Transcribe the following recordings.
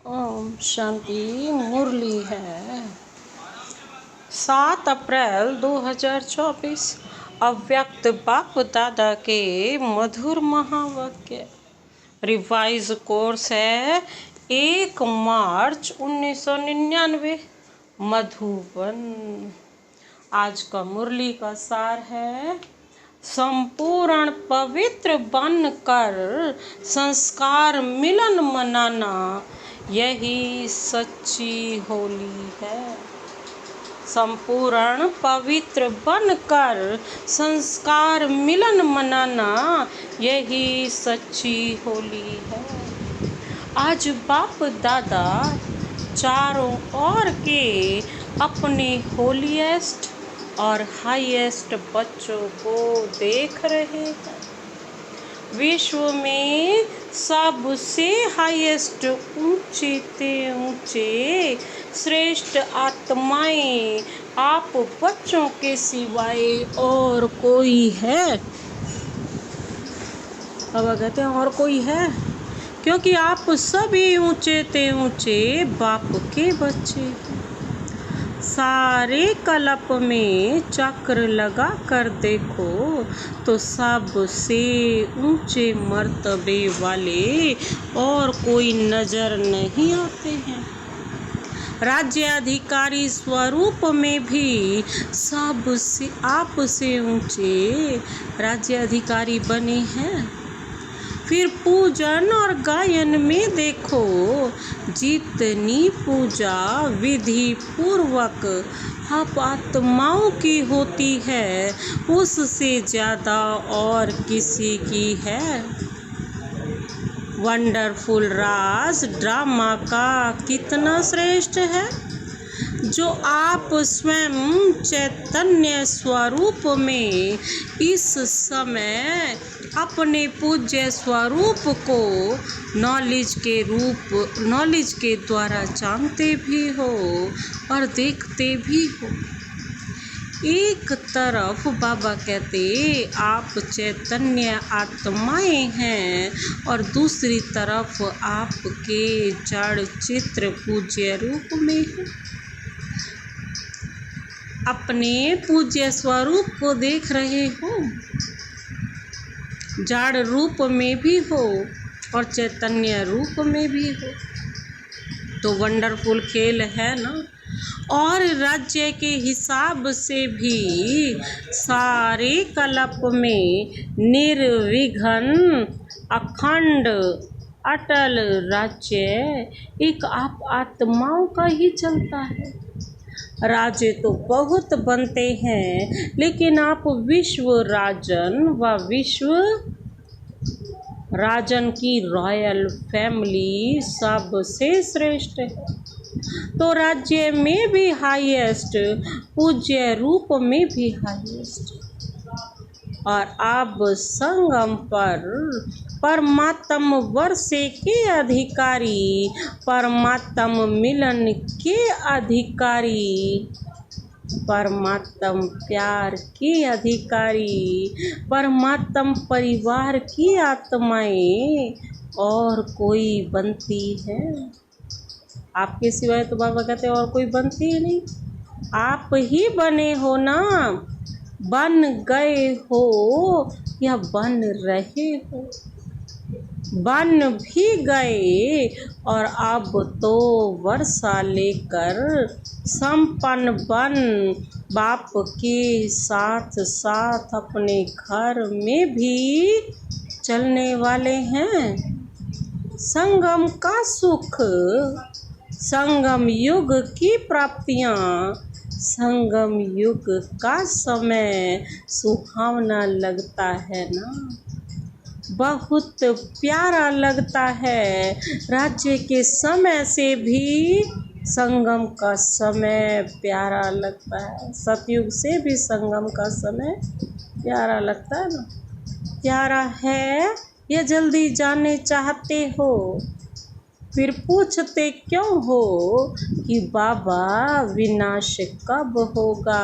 ओम शांति। मुरली है 7 अप्रैल 2024। अव्यक्त बाप दादा के मधुर महावाक्य। रिवाइज कोर्स है 1 मार्च 1999 मधुबन। आज का मुरली का सार है संपूर्ण पवित्र बनकर संस्कार मिलन मनाना, यही सच्ची होली है। संपूर्ण पवित्र बनकर संस्कार मिलन मनाना, यही सच्ची होली है। आज बाप दादा चारों ओर के अपने होलीएस्ट और हाईएस्ट बच्चों को देख रहे हैं। विश्व में सबसे हाईएस्ट ऊंचे से ऊंचे श्रेष्ठ आत्माएं आप बच्चों के सिवाय और कोई है? अब कहते हैं और कोई है, क्योंकि आप सभी ऊंचे से ऊंचे बाप के बच्चे हैं। सारे कल्प में चक्र लगा कर देखो तो सबसे ऊंचे मर्तबे वाले और कोई नजर नहीं आते हैं। राज्य अधिकारी स्वरूप में भी सबसे आपसे ऊंचे राज्य अधिकारी बने हैं। फिर पूजन और गायन में देखो, जितनी पूजा विधि पूर्वक आप आत्माओं की होती है, उससे ज़्यादा और किसी की है। वंडरफुल राज ड्रामा का कितना श्रेष्ठ है, जो आप स्वयं चैतन्य स्वरूप में इस समय अपने पूज्य स्वरूप को नॉलेज के द्वारा जानते भी हो और देखते भी हो। एक तरफ बाबा कहते आप चैतन्य आत्माएं हैं और दूसरी तरफ आपके जड़ चित्र पूज्य रूप में है। अपने पूज्य स्वरूप को देख रहे हो, जड़ रूप में भी हो और चैतन्य रूप में भी हो, तो वंडरफुल खेल है ना। और राज्य के हिसाब से भी सारे कल्प में निर्विघ्न अखंड अटल राज्य एक आप आत्माओं का ही चलता है। राज्य तो बहुत बनते हैं, लेकिन आप विश्व राजन व विश्व राजन की रॉयल फैमिली सबसे श्रेष्ठ है। तो राज्य में भी हाईएस्ट, पूज्य रूप में भी हाईएस्ट, और अब संगम पर परमात्म वर्षे के अधिकारी, परमात्म मिलन के अधिकारी, परमात्म प्यार के अधिकारी, परमात्म परिवार की आत्माएं और कोई बनती है? आपके सिवाय तो बाबा कहते और कोई बनती ही नहीं। आप ही बने हो ना, बन गए हो या बन रहे हो, बन भी गए और अब तो वर्षा लेकर संपन्न बन बाप के साथ साथ अपने घर में भी चलने वाले हैं। संगम का सुख, संगम युग की प्राप्तियाँ, संगम युग का समय सुहावना लगता है ना, बहुत प्यारा लगता है। राज्य के समय से भी संगम का समय प्यारा लगता है, सतयुग से भी संगम का समय प्यारा लगता है ना। प्यारा है या जल्दी जाने चाहते हो? फिर पूछते क्यों हो कि बाबा विनाश कब होगा?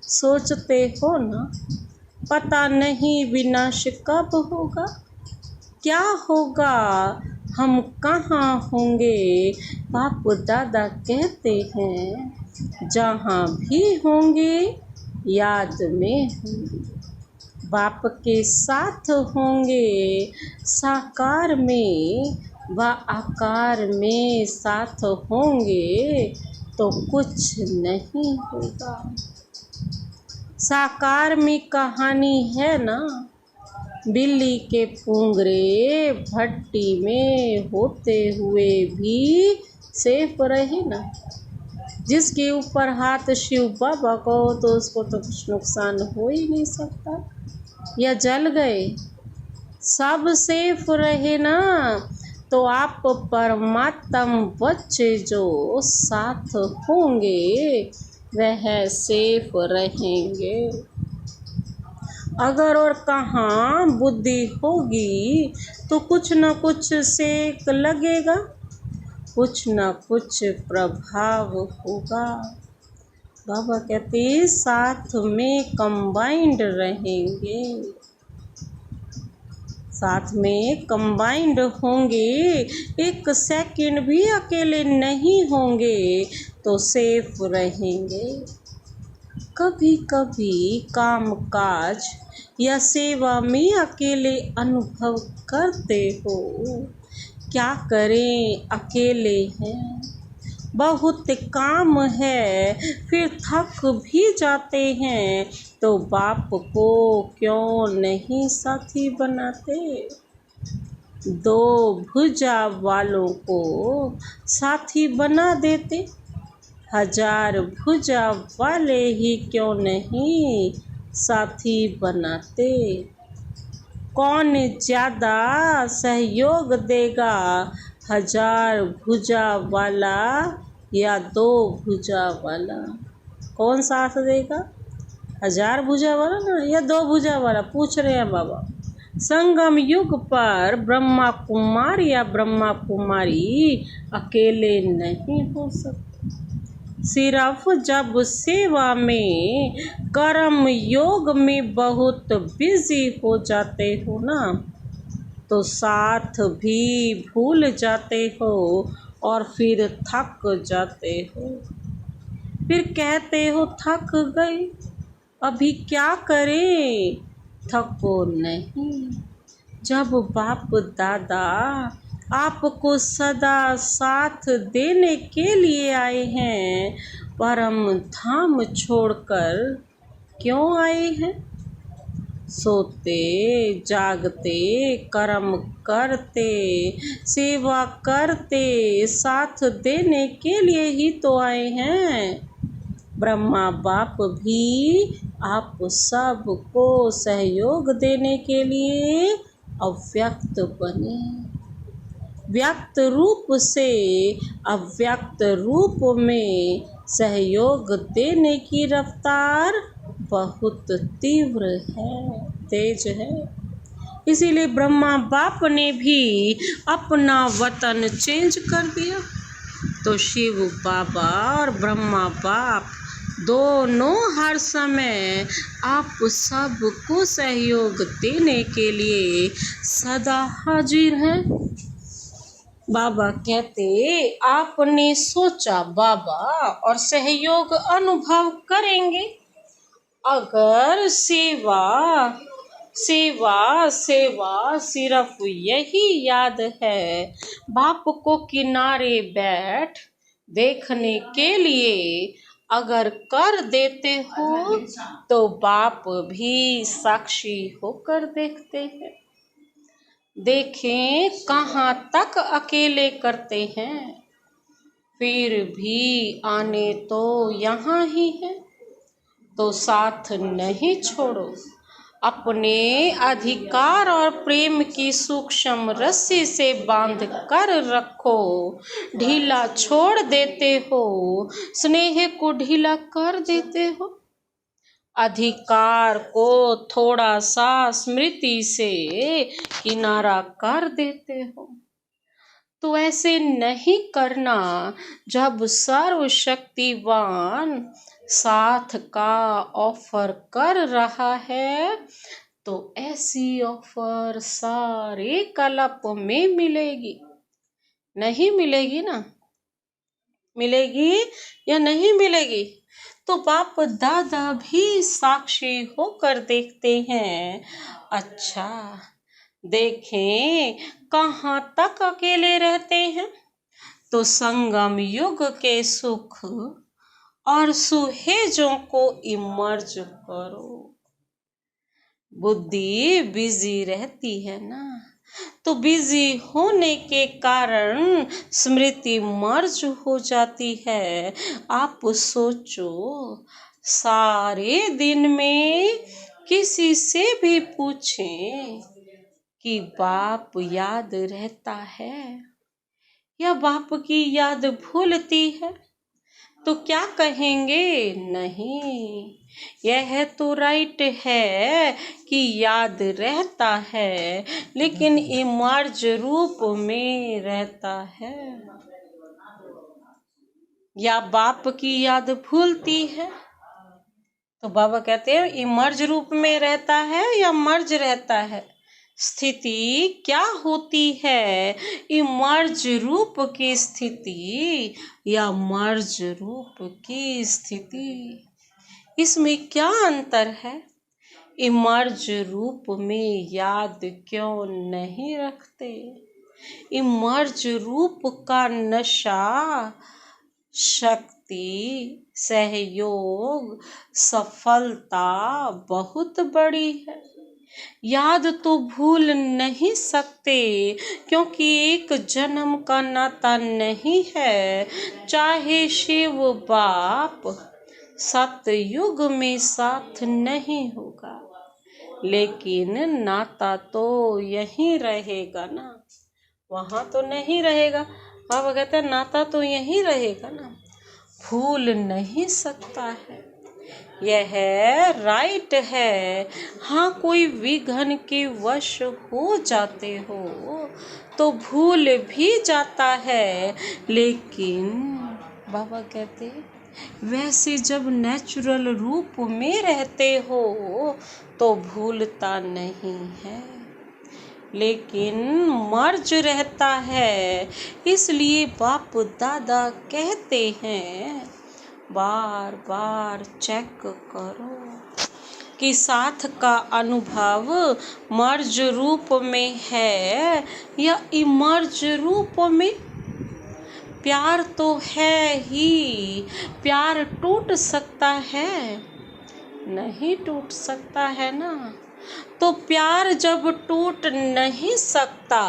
सोचते हो ना, पता नहीं विनाश कब होगा, क्या होगा। हम कहाँ होंगे, बाप दादा कहते हैं जहाँ भी होंगे याद में होंगे। बाप के साथ होंगे साकार में व आकार में साथ होंगे तो कुछ नहीं होगा। साकार में कहानी है ना, बिल्ली के पूंगरे भट्टी में होते हुए भी सेफ रहे ना। जिसके ऊपर हाथ शिव बाबा को तो उसको तो कुछ नुकसान हो ही नहीं सकता। या जल गए सब सेफ रहे ना, तो आप परमात्म बच्चे जो साथ होंगे वह सेफ रहेंगे। अगर और कहाँ बुद्धि होगी तो कुछ न कुछ सेक लगेगा, कुछ न कुछ प्रभाव होगा। बाबा कहते साथ में कंबाइंड रहेंगे, साथ में कंबाइंड होंगे, एक सेकंड भी अकेले नहीं होंगे तो सेफ रहेंगे। कभी कभी काम काज या सेवा में अकेले अनुभव करते हो, क्या करें अकेले हैं, बहुत काम है, फिर थक भी जाते हैं, तो बाप को क्यों नहीं साथी बनाते। दो भुजा वालों को साथी बना देते, हजार भुजा वाले ही क्यों नहीं साथी बनाते। कौन ज़्यादा सहयोग देगा, हजार भुजा वाला या दो भुजा वाला, कौन साथ देगा, हजार भुजा वाला ना या दो भुजा वाला, पूछ रहे हैं बाबा। संगम युग पर ब्रह्मा कुमार या ब्रह्मा कुमारी अकेले नहीं हो सकते। सिर्फ जब सेवा में कर्म योग में बहुत बिजी हो जाते हो ना, तो साथ भी भूल जाते हो और फिर थक जाते हो। फिर कहते हो थक गए, अभी क्या करें, थको नहीं। जब बाप दादा आपको सदा साथ देने के लिए आए हैं, परम धाम छोड़कर क्यों आए हैं। सोते जागते कर्म करते सेवा करते साथ देने के लिए ही तो आए हैं। ब्रह्मा बाप भी आप सबको सहयोग देने के लिए अव्यक्त बने। व्यक्त रूप से अव्यक्त रूप में सहयोग देने की रफ्तार बहुत तीव्र है, तेज है। इसीलिए ब्रह्मा बाप ने भी अपना वतन चेंज कर दिया, तो शिव बाबा और ब्रह्मा बाप दोनों हर समय आप सबको सहयोग देने के लिए सदा हाजिर हैं। बाबा कहते आपने सोचा बाबा और सहयोग अनुभव करेंगे। अगर सेवा सेवा सेवा सिर्फ यही याद है, बाप को किनारे बैठ देखने के लिए अगर कर देते हो, तो बाप भी साक्षी होकर देखते हैं। देखें कहाँ तक अकेले करते हैं, फिर भी आने तो यहाँ ही है, तो साथ नहीं छोड़ो। अपने अधिकार और प्रेम की सूक्ष्म रस्सी से बांध कर रखो। ढीला छोड़ देते हो, स्नेह को ढीला कर देते हो। अधिकार को थोड़ा सा स्मृति से किनारा कर देते हो। तो ऐसे नहीं करना जब सर्वशक्तिवान साथ का ऑफर कर रहा है, तो ऐसी ऑफर सारे कल्प में मिलेगी। नहीं मिलेगी ना, मिलेगी या नहीं मिलेगी? तो बाप दादा भी साक्षी होकर देखते हैं। अच्छा, देखें कहाँ तक अकेले रहते हैं। तो संगम युग के सुख और सुहेजों को इमर्ज करो। बुद्धि बिजी रहती है ना, तो बिजी होने के कारण स्मृति मर्ज हो जाती है। आप सोचो, सारे दिन में किसी से भी पूछें कि बाप याद रहता है या बाप की याद भूलती है, तो क्या कहेंगे? नहीं, यह तो राइट है कि याद रहता है, लेकिन इमर्ज रूप में रहता है। या बाप की याद भूलती है, तो बाबा कहते हैं इमर्ज रूप में रहता है या मर्ज रहता है। स्थिति क्या होती है? इमर्ज रूप की स्थिति या मर्ज रूप की स्थिति, इसमें क्या अंतर है? इमर्ज रूप में याद क्यों नहीं रखते? इमर्ज रूप का नशा शक्ति, सहयोग, सफलता बहुत बड़ी है। याद तो भूल नहीं सकते, क्योंकि एक जन्म का नाता नहीं है। चाहे शिव बाप सतयुग में साथ नहीं होगा, लेकिन नाता तो यहीं रहेगा ना, वहाँ तो नहीं रहेगा। बाबा कहते हैं नाता तो यहीं रहेगा ना, भूल नहीं सकता है। यह राइट है। हाँ, कोई विघ्न के वश हो जाते हो तो भूल भी जाता है, लेकिन बाबा कहते वैसे जब नेचुरल रूप में रहते हो तो भूलता नहीं है, लेकिन मर्ज रहता है। इसलिए बाप दादा कहते हैं बार बार चेक करो कि साथ का अनुभव मर्ज रूप में है या इमर्ज रूप में। प्यार तो है ही, प्यार टूट सकता है? नहीं टूट सकता है ना। तो प्यार जब टूट नहीं सकता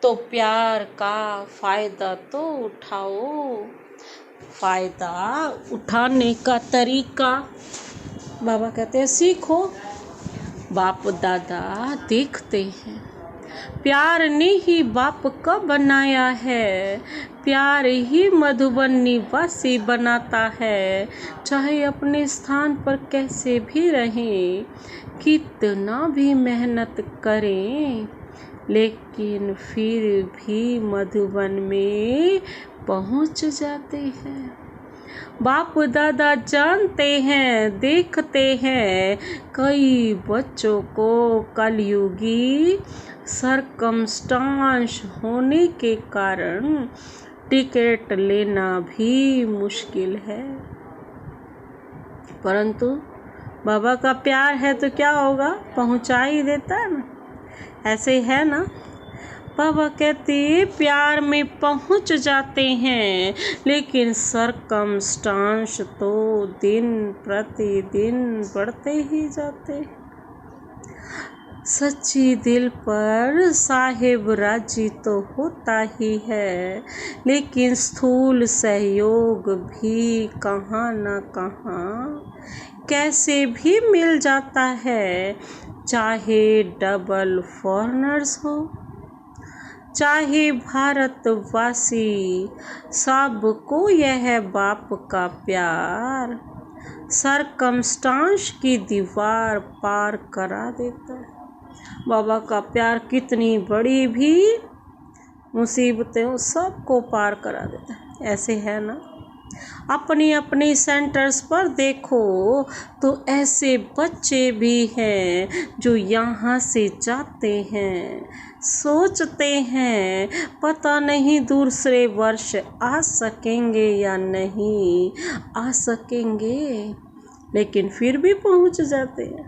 तो प्यार का फायदा तो उठाओ। फायदा उठाने का तरीका बाबा कहते हैं सीखो। बाप दादा देखते हैं प्यार ने ही बाप का बनाया है, प्यार ही मधुबन निवासी बनाता है। चाहे अपने स्थान पर कैसे भी रहें, कितना भी मेहनत करें, लेकिन फिर भी मधुबन में पहुंच जाते हैं। बाप दादा जानते हैं, देखते हैं कई बच्चों को कलयुगी सरकमस्टांस होने के कारण टिकट लेना भी मुश्किल है, परंतु बाबा का प्यार है तो क्या होगा, पहुंचा ही देता है ना। ऐसे है ना, बाबा कहते प्यार में पहुंच जाते हैं, लेकिन सरकमस्टांस तो दिन प्रतिदिन बढ़ते ही जाते। सच्ची दिल पर साहिब राजी तो होता ही है, लेकिन स्थूल सहयोग भी कहाँ न कहाँ कैसे भी मिल जाता है। चाहे डबल फॉरेनर्स हो, चाहे भारतवासी, सबको यह बाप का प्यार सरकमस्टांस की दीवार पार करा देता है। बाबा का प्यार कितनी बड़ी भी मुसीबतें हो सबको पार करा देता है। ऐसे है ना, अपनी अपनी सेंटर्स पर देखो तो ऐसे बच्चे भी हैं जो यहाँ से जाते हैं, सोचते हैं पता नहीं दूसरे वर्ष आ सकेंगे या नहीं आ सकेंगे, लेकिन फिर भी पहुंच जाते हैं।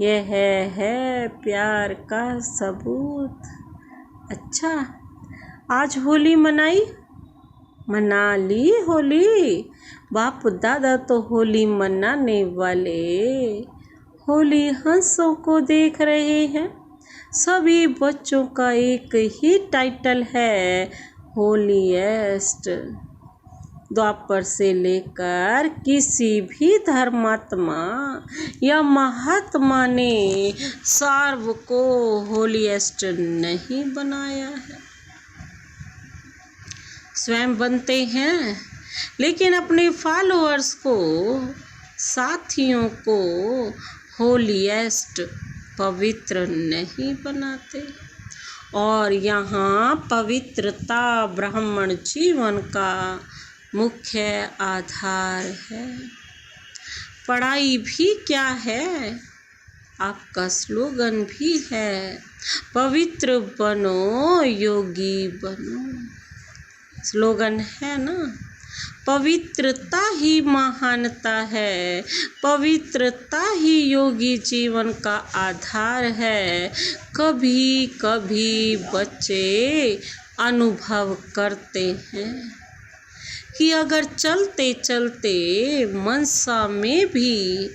यह है प्यार का सबूत। अच्छा, आज होली मना ली होली। बाप दादा तो होली मनाने वाले होली हंसों को देख रहे हैं। सभी बच्चों का एक ही टाइटल है, होलीएस्ट। द्वापर से लेकर किसी भी धर्मात्मा या महात्मा ने सार्व को होलीएस्ट नहीं बनाया है। स्वयं बनते हैं, लेकिन अपने फॉलोअर्स को, साथियों को होलीएस्ट पवित्र नहीं बनाते। और यहाँ पवित्रता ब्राह्मण जीवन का मुख्य आधार है। पढ़ाई भी क्या है, आपका स्लोगन भी है, पवित्र बनो योगी बनो। स्लोगन है ना, पवित्रता ही महानता है, पवित्रता ही योगी जीवन का आधार है। कभी कभी बच्चे अनुभव करते हैं कि अगर चलते चलते मनसा में भी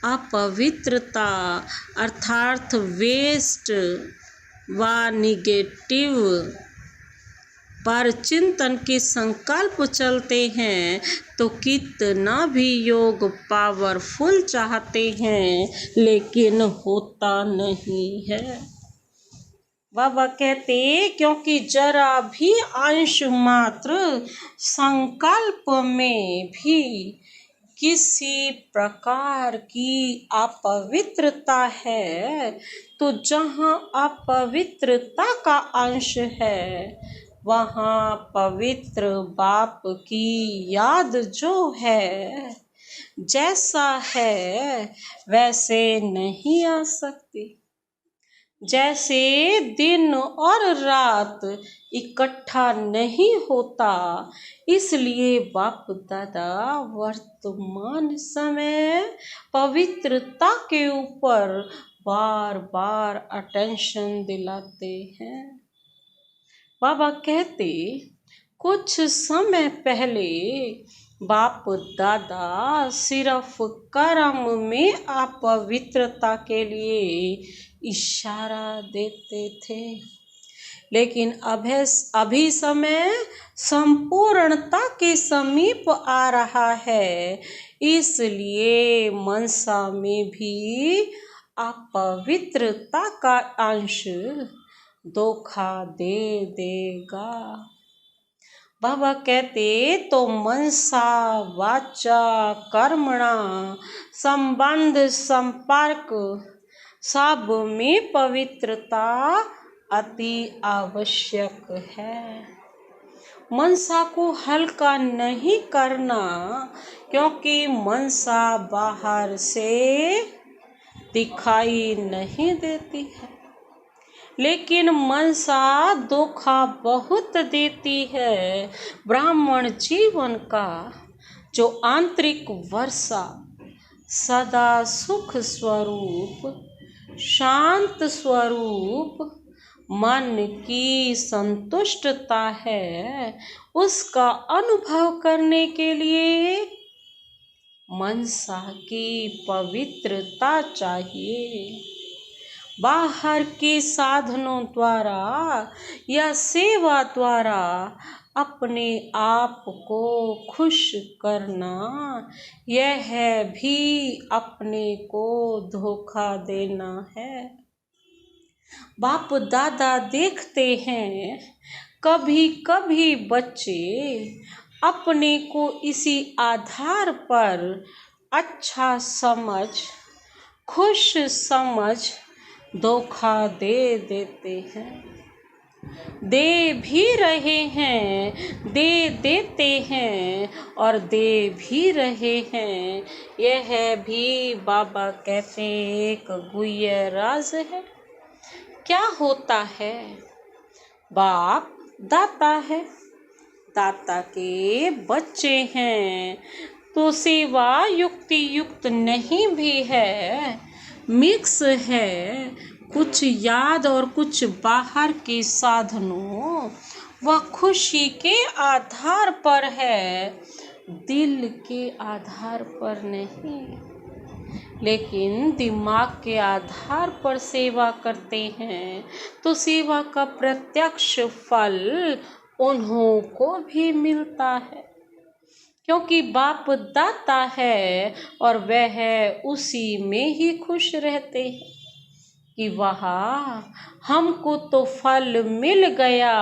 अपवित्रता अर्थात वेस्ट व निगेटिव पर चिंतन के संकल्प चलते हैं तो कितना भी योग पावरफुल चाहते हैं, लेकिन होता नहीं है। बाबा कहते क्योंकि जरा भी अंश मात्र संकल्प में भी किसी प्रकार की अपवित्रता है, तो जहाँ अपवित्रता का अंश है वहाँ पवित्र बाप की याद जो है, जैसा है वैसे नहीं आ सकती। जैसे दिन और रात इकट्ठा नहीं होता, इसलिए बाप दादा वर्तमान समय पवित्रता के ऊपर बार बार अटेंशन दिलाते हैं। बाबा कहते कुछ समय पहले बाप दादा सिर्फ कर्म में अपवित्रता के लिए इशारा देते थे, लेकिन अभी समय संपूर्णता के समीप आ रहा है, इसलिए मनसा में भी अपवित्रता का अंश धोखा दे देगा। बाबा कहते तो मनसा वाचा कर्मणा संबंध संपर्क सब में पवित्रता अति आवश्यक है। मनसा को हल्का नहीं करना, क्योंकि मनसा बाहर से दिखाई नहीं देती है, लेकिन मनसा धोखा बहुत देती है। ब्राह्मण जीवन का जो आंतरिक वर्षा सदा सुख स्वरूप, शांत स्वरूप, मन की संतुष्टता है, उसका अनुभव करने के लिए मनसा की पवित्रता चाहिए। बाहर के साधनों द्वारा या सेवा द्वारा अपने आप को खुश करना, यह भी अपने को धोखा देना है। बाप दादा देखते हैं कभी कभी बच्चे अपने को इसी आधार पर अच्छा समझ, खुश समझ धोखा दे देते हैं, दे भी रहे हैं, दे देते हैं और दे भी रहे हैं। यह भी बाबा कहते एक गुह्य राज है। क्या होता है? बाप दाता है, दाता के बच्चे हैं, तो सेवा युक्ति युक्त नहीं भी है, मिक्स है, कुछ याद और कुछ बाहर के साधनों व खुशी के आधार पर है, दिल के आधार पर नहीं। लेकिन दिमाग के आधार पर सेवा करते हैं तो सेवा का प्रत्यक्ष फल उन्हों को भी मिलता है, क्योंकि बाप दाता है और वह उसी में ही खुश रहते हैं कि वहाँ हमको तो फल मिल गया,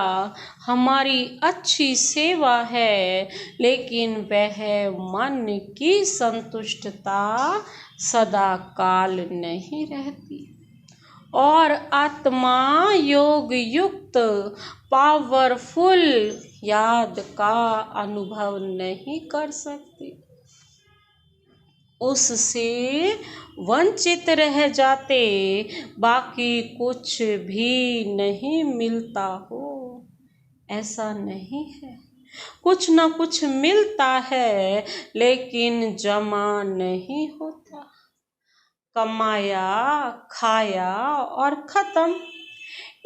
हमारी अच्छी सेवा है, लेकिन वह मन की संतुष्टता सदा काल नहीं रहती और आत्मा योग युक्त पावरफुल याद का अनुभव नहीं कर सकती, उससे वंचित रह जाते, बाकी कुछ भी नहीं मिलता हो। ऐसा नहीं है, कुछ ना कुछ मिलता है लेकिन जमा नहीं होता, कमाया खाया और खत्म।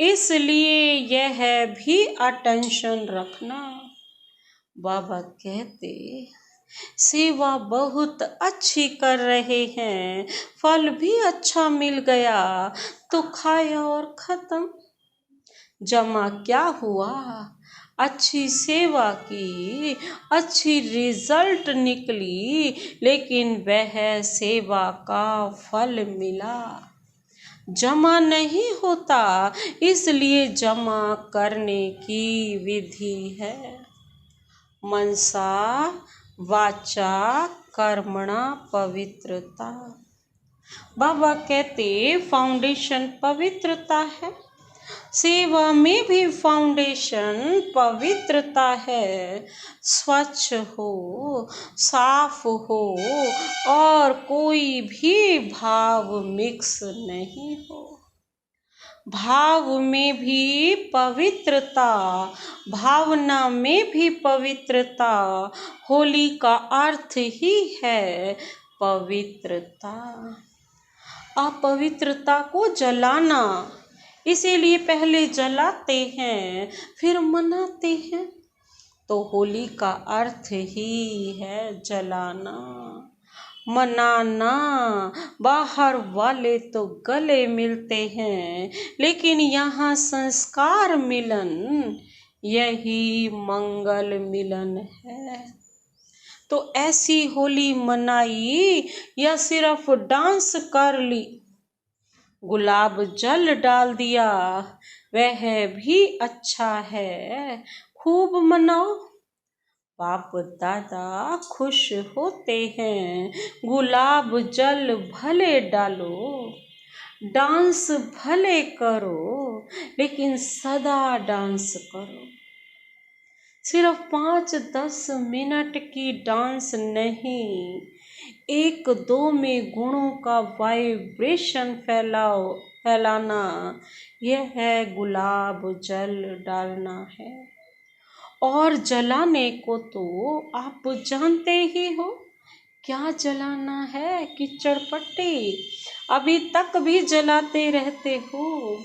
इसलिए यह भी अटेंशन रखना। बाबा कहते सेवा बहुत अच्छी कर रहे हैं, फल भी अच्छा मिल गया तो खाया और खत्म। जमा क्या हुआ? अच्छी सेवा की, अच्छी रिजल्ट निकली, लेकिन वह सेवा का फल मिला, जमा नहीं होता। इसलिए जमा करने की विधि है मनसा वाचा कर्मणा पवित्रता। बाबा कहते फाउंडेशन पवित्रता है, सेवा में भी फाउंडेशन पवित्रता है। स्वच्छ हो, साफ हो और कोई भी भाव मिक्स नहीं हो। भाव में भी पवित्रता, भावना में भी पवित्रता। होली का अर्थ ही है पवित्रता, अपवित्रता को जलाना। इसीलिए पहले जलाते हैं फिर मनाते हैं। तो होली का अर्थ ही है जलाना, मनाना। बाहर वाले तो गले मिलते हैं, लेकिन यहाँ संस्कार मिलन, यही मंगल मिलन है। तो ऐसी होली मनाई या सिर्फ डांस कर ली, गुलाब जल डाल दिया, वह भी अच्छा है, खूब मनाओ। बाप दादा खुश होते हैं, गुलाब जल भले डालो, डांस भले करो, लेकिन सदा डांस करो। सिर्फ 5-10 मिनट की डांस नहीं, 1-2 में गुणों का वाइब्रेशन फैलाना, यह है गुलाब जल डालना है। और जलाने को तो आप जानते ही हो, क्या जलाना है? कीचड़ पट्टी अभी तक भी जलाते रहते हो।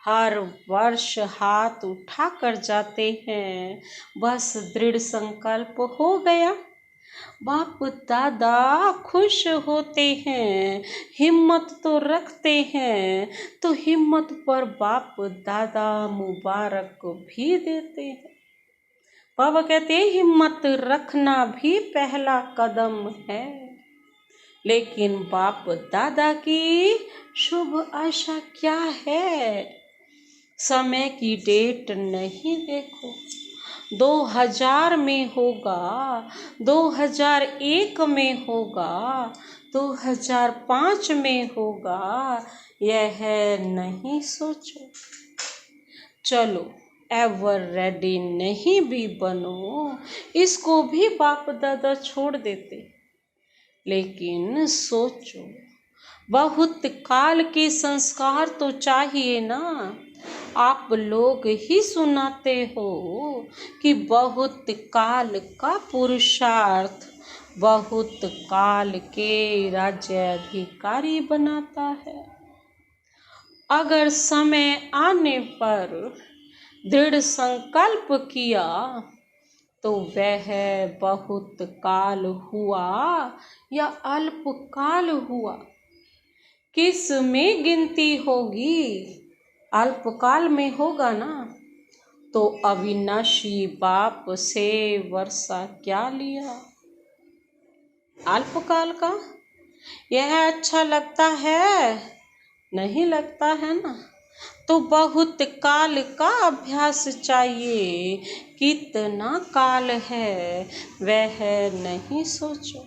हर वर्ष हाथ उठा कर जाते हैं, बस दृढ़ संकल्प हो गया। बाप दादा खुश होते हैं, हिम्मत तो रखते हैं, तो हिम्मत पर बाप दादा मुबारक भी देते हैं। बाबा कहते हैं हिम्मत रखना भी पहला कदम है, लेकिन बाप दादा की शुभ आशा क्या है? समय की डेट नहीं देखो, 2000 में होगा, 2001 में होगा, 2005 में होगा, यह नहीं सोचो। चलो एवर रेडी नहीं भी बनो, इसको भी बाप दादा छोड़ देते, लेकिन सोचो बहुत काल के संस्कार तो चाहिए ना। आप लोग ही सुनाते हो कि बहुत काल का पुरुषार्थ बहुत काल के राज्याधिकारी बनाता है। अगर समय आने पर दृढ़ संकल्प किया तो वह बहुत काल हुआ या अल्प काल हुआ, किस में गिनती होगी? अल्पकाल में होगा ना, तो अविनाशी बाप से वर्षा क्या लिया? अल्पकाल का यह अच्छा लगता है? नहीं लगता है ना, तो बहुत काल का अभ्यास चाहिए। कितना काल है वह नहीं सोचो।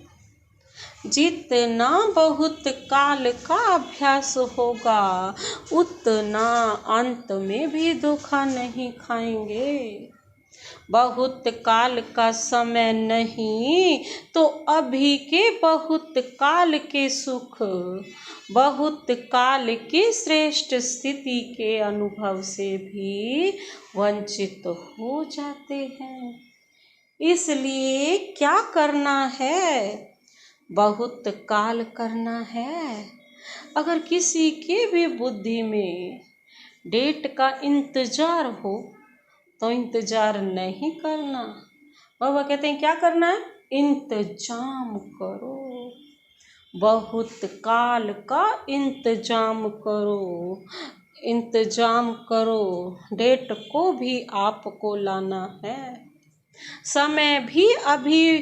जितना बहुत काल का अभ्यास होगा उतना अंत में भी धोखा नहीं खाएंगे। बहुत काल का समय नहीं तो अभी के बहुत काल के सुख, बहुत काल की श्रेष्ठ स्थिति के अनुभव से भी वंचित हो जाते हैं। इसलिए क्या करना है? बहुत काल करना है। अगर किसी के भी बुद्धि में डेट का इंतजार हो तो इंतजार नहीं करना। बाबा कहते हैं क्या करना है? इंतजाम करो। बहुत काल का इंतजाम करो, इंतजाम करो। डेट को भी आपको लाना है। समय भी अभी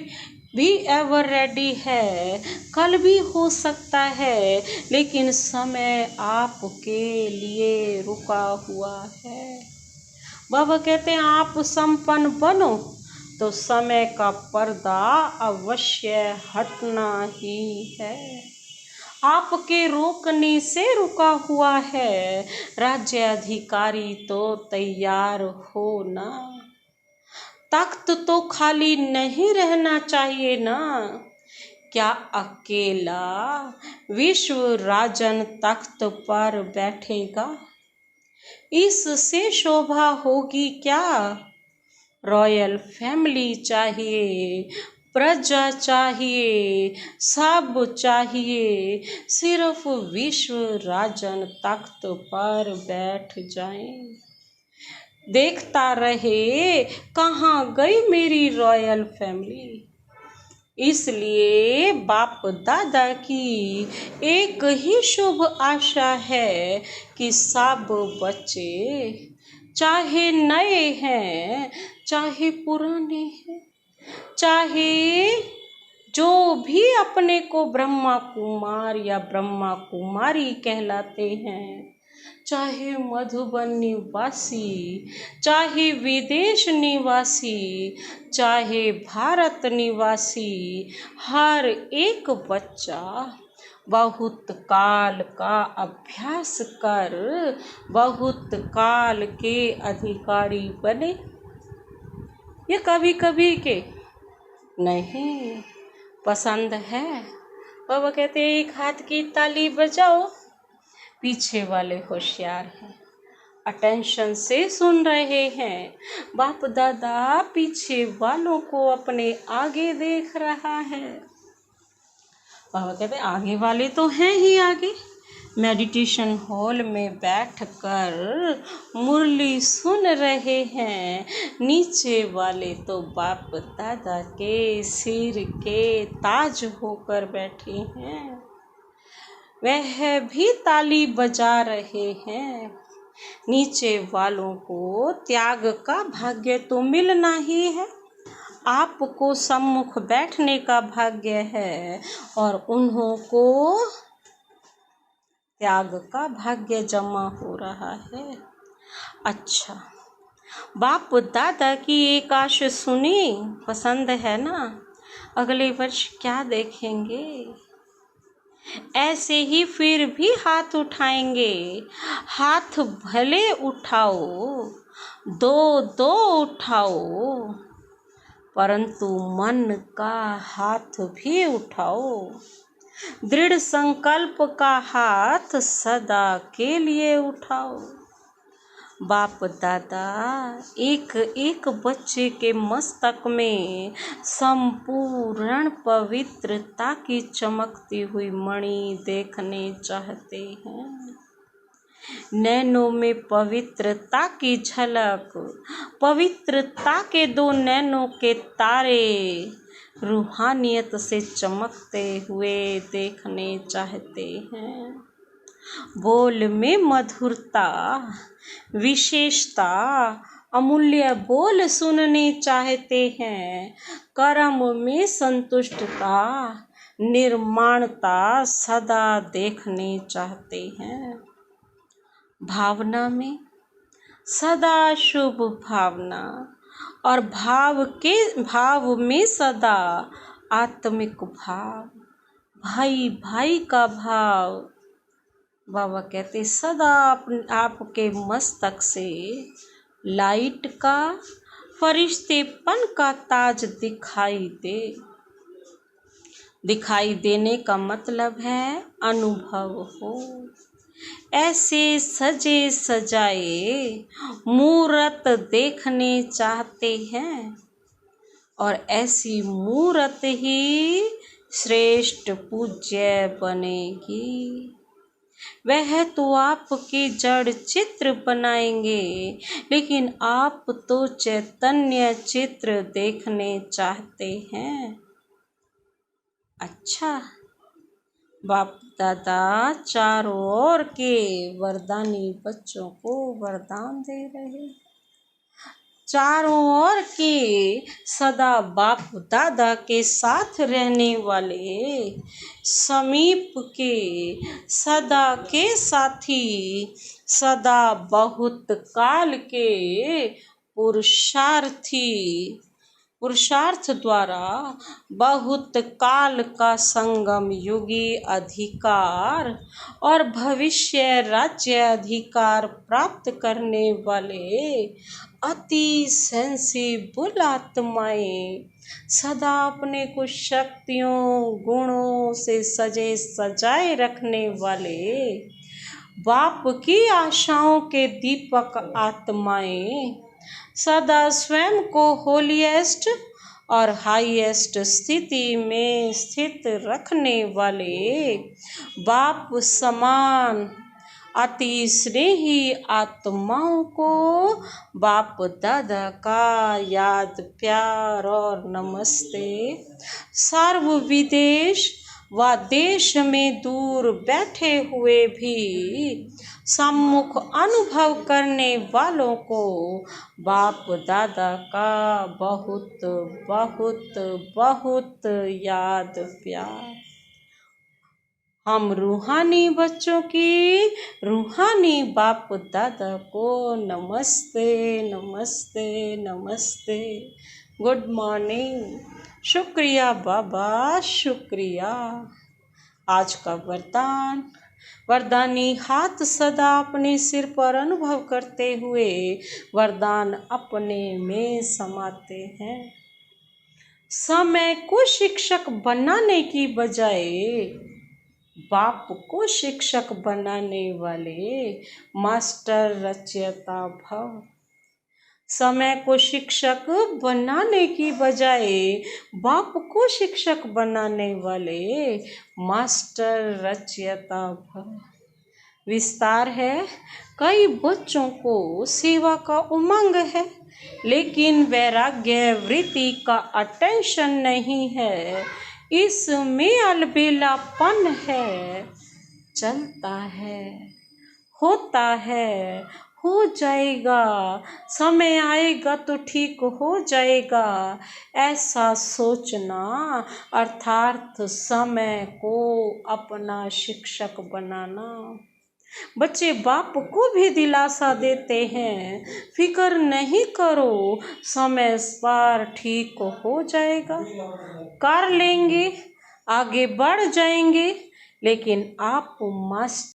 भी एवर रेडी है, कल भी हो सकता है, लेकिन समय आपके लिए रुका हुआ है। बाबा कहते हैं आप संपन्न बनो तो समय का पर्दा अवश्य हटना ही है। आपके रोकने से रुका हुआ है। राज्य अधिकारी तो तैयार हो ना। तख्त तो खाली नहीं रहना चाहिए ना। क्या अकेला विश्व राजन तख्त पर बैठेगा? इससे शोभा होगी क्या? रॉयल फैमिली चाहिए, प्रजा चाहिए, सब चाहिए। सिर्फ विश्व राजन तख्त पर बैठ जाएं। देखता रहे कहाँ गई मेरी रॉयल फैमिली। इसलिए बाप दादा की एक ही शुभ आशा है कि सब बच्चे चाहे नए हैं चाहे पुराने हैं, चाहे जो भी अपने को ब्रह्मा कुमार या ब्रह्मा कुमारी कहलाते हैं, चाहे मधुबन निवासी, चाहे विदेश निवासी, चाहे भारत निवासी, हर एक बच्चा बहुत काल का अभ्यास कर बहुत काल के अधिकारी बने। ये कभी कभी के नहीं, पसंद है। बाबा कहते हैं एक हाथ की ताली बजाओ, पीछे वाले होशियार हैं, अटेंशन से सुन रहे हैं। बाप दादा पीछे वालों को अपने आगे देख रहा है। बाबा कहते हैं आगे वाले तो हैं ही आगे। मेडिटेशन हॉल में बैठकर मुरली सुन रहे हैं। नीचे वाले तो बाप दादा के सिर के ताज होकर बैठे हैं। वह भी ताली बजा रहे हैं। नीचे वालों को त्याग का भाग्य तो मिलना ही है। आपको सम्मुख बैठने का भाग्य है और उन्हों को त्याग का भाग्य जमा हो रहा है। अच्छा, बाप दादा की एक आश सुनी, पसंद है ना? अगले वर्ष क्या देखेंगे? ऐसे ही फिर भी हाथ उठाएंगे। हाथ भले उठाओ, दो दो उठाओ, परंतु मन का हाथ भी उठाओ। दृढ़ संकल्प का हाथ सदा के लिए उठाओ। बाप दादा एक एक बच्चे के मस्तक में संपूर्ण पवित्रता की चमकती हुई मणि देखने चाहते हैं। नैनों में पवित्रता की झलक, पवित्रता के 2 नैनों के तारे रूहानियत से चमकते हुए देखने चाहते हैं। बोल में मधुरता, विशेषता, अमूल्य बोल सुनने चाहते हैं। कर्म में संतुष्टता, निर्माणता सदा देखने चाहते हैं। भावना में सदा शुभ भावना और भाव में सदा आत्मिक भाव, भाई भाई का भाव। बाबा कहते सदा आपके मस्तक से लाइट का, फरिश्तेपन का ताज दिखाई देने का मतलब है अनुभव हो। ऐसे सजे सजाए मूरत देखने चाहते हैं और ऐसी मूरत ही श्रेष्ठ पूज्य बनेगी। वह तो आपके जड़ चित्र बनाएंगे, लेकिन आप तो चैतन्य चित्र देखने चाहते हैं। अच्छा, बाप दादा चारों ओर के वरदानी बच्चों को वरदान दे रहे। चारों ओर के सदा बाप दादा के साथ रहने वाले, समीप के सदा के साथी, सदा बहुत काल के पुरुषार्थ द्वारा बहुत काल का संगम युगी अधिकार और भविष्य राज्य अधिकार प्राप्त करने वाले अति सेंसिबल आत्माएं, सदा अपने कुछ शक्तियों गुणों से सजे सजाए रखने वाले बाप की आशाओं के दीपक आत्माएं, सदा स्वयं को होलीएस्ट और हाईएस्ट स्थिति में स्थित रखने वाले बाप समान अति स्नेही आत्माओं को बाप दादा का याद, प्यार और नमस्ते। सर्व विदेश व देश में दूर बैठे हुए भी सम्मुख अनुभव करने वालों को बाप दादा का बहुत बहुत बहुत याद, प्यार। हम रूहानी बच्चों की रूहानी बाप दादा को नमस्ते नमस्ते नमस्ते। Good morning. शुक्रिया बाबा, शुक्रिया। आज का वरदानी हाथ सदा अपने सिर पर अनुभव करते हुए वरदान अपने में समाते हैं। समय को शिक्षक बनाने की बजाय बाप को शिक्षक बनाने वाले मास्टर रचयिता भव। समय को शिक्षक बनाने की बजाय बाप को शिक्षक बनाने वाले मास्टर रचयिता भव। विस्तार है, कई बच्चों को सेवा का उमंग है, लेकिन वैराग्य वृत्ति का अटेंशन नहीं है। इसमें अलबेलापन है। चलता है, होता है, हो जाएगा, समय आएगा तो ठीक हो जाएगा, ऐसा सोचना अर्थात समय को अपना शिक्षक बनाना। बच्चे बाप को भी दिलासा देते हैं, फिक्र नहीं करो, समय पर ठीक हो जाएगा, कर लेंगे, आगे बढ़ जाएंगे। लेकिन आप